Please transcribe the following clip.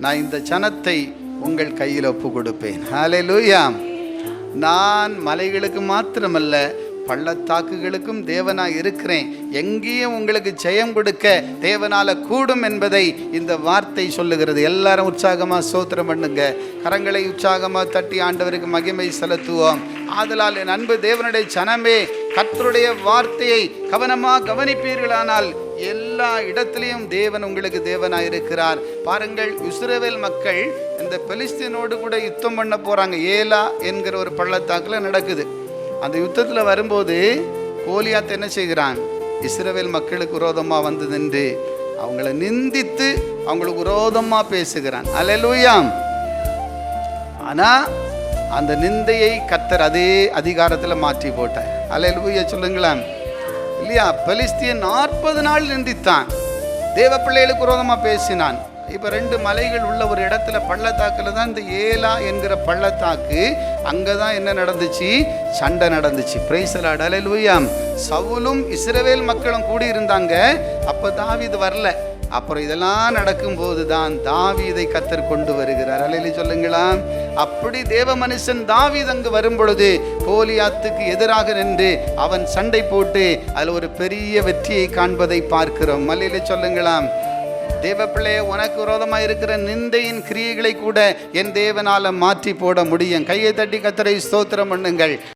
நான் இந்த ஜனத்தை உங்கள் கையில் ஒப்பு கொடுப்பேன். ஹல்லேலூயா. நான் மலைகளுக்கு மாத்திரமல்ல, பள்ளத்தாக்குகளுக்கும் தேவனாய் இருக்கிறேன். எங்கேயும் உங்களுக்கு ஜெயம் கொடுக்க தேவனால கூடும் என்பதை இந்த வார்த்தை சொல்லுகிறது. எல்லாரும் உற்சாகமா ஸ்தோத்திரம் பண்ணுங்க. கரங்களை உற்சாகமா தட்டி ஆண்டவருக்கு மகிமை செலுத்துவோம். ஆதலால் என் அன்பு தேவனுடைய ஜனமே, கர்த்தருடைய வார்த்தையை கவனமாக கவனிப்பீர்களானால் எல்லா இடத்திலையும் தேவன் உங்களுக்கு தேவனாய் இருக்கிறார். பாருங்கள், இஸ்ரவேல் மக்கள் இந்த பெலிஸ்தீனோடு கூட யுத்தம் பண்ண போறாங்க. ஏலா என்கிற ஒரு பள்ளத்தாக்குல நடக்குது. அந்த யுத்தத்தில் வரும்போது கோலியாத் என்ன செய்கிறான்? இஸ்ரவேல் மக்களுக்கு விரோதமாக வந்து நின்று அவங்கள நிந்தித்து அவங்களுக்கு விரோதமாக பேசுகிறான். அல்லேலூயா. ஆனால் அந்த நிந்தையை கர்த்தர் அதே அதிகாரத்தில் மாற்றி போட்டார். அல்லேலூயா சொல்லுங்களேன். இல்லையா? பெலிஸ்தியன் 40 நாள் நிந்தித்தான், தேவ பிள்ளைகளுக்கு விரோதமாக பேசினான். இப்போ 2 மலைகள் உள்ள ஒரு இடத்துல பள்ளத்தாக்கில் தான் இந்த ஏலா என்கிற பள்ளத்தாக்கு. அங்கே தான் என்ன நடந்துச்சு? சண்டை நடந்துச்சு. Praise the Lord. அல்லேலூயா. சவுலும் இஸ்ரவேல் மக்களும் கூடி இருந்தாங்க. அப்போ தாவீது வரல. அப்புறம் இதெல்லாம் நடக்கும்போது தான் தாவீதை கர்த்தர் கொண்டு வருகிறார். அல்லேலூயா சொல்லுங்களா. அப்படி தேவ மனுஷன் தாவீது அங்கு வரும் பொழுது கோலியாத்துக்கு எதிராக நின்று அவன் சண்டை போட்டு அதில் ஒரு பெரிய வெற்றியை காண்பதை பார்க்கிறோம். அல்லேலூயா சொல்லுங்களாம். தேவ பிள்ளையே, உனக்கு விரோதமாக இருக்கிற நிந்தையின் கிரியைகளை கூட என் தேவனால மாற்றி போட முடியும். கையை தட்டி கர்த்தரை ஸ்தோத்திரம் பண்ணுங்கள்.